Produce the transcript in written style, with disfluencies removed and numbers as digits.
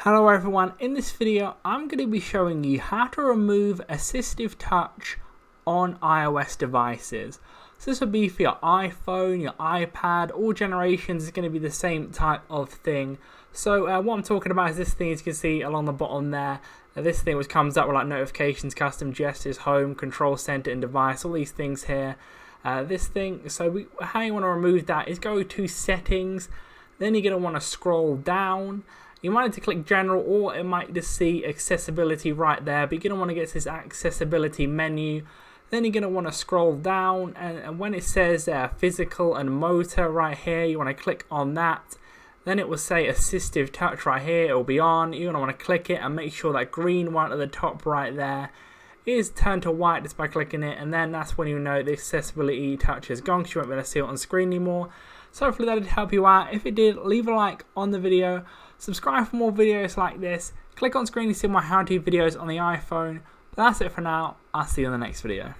Hello everyone, in this video I'm going to be showing you how to remove assistive touch on iOS devices. So this will be for your iPhone, your iPad, all generations is going to be the same type of thing. So what I'm talking about is this thing, as you can see along the bottom there. This thing which comes up with like notifications, custom gestures, home, control center and device, all these things here. This thing, so how you want to remove that is go to settings, then you're going to want to scroll down. You might need to click general, or it might just see accessibility right there, but you're going to want to get to this accessibility menu. Then you're going to want to scroll down, and when it says physical and motor right here, you want to click on that. Then it will say assistive touch right here, it will be on. You're going to want to click it and make sure that green one at the top right there is turned to white just by clicking it, and then that's when you know the accessibility touch is gone because you won't be able to see it on screen anymore. So hopefully that did help you out. If it did, leave a like on the video, subscribe for more videos like this, click on screen to see my how-to videos on the iPhone. But that's it for now, I'll see you in the next video.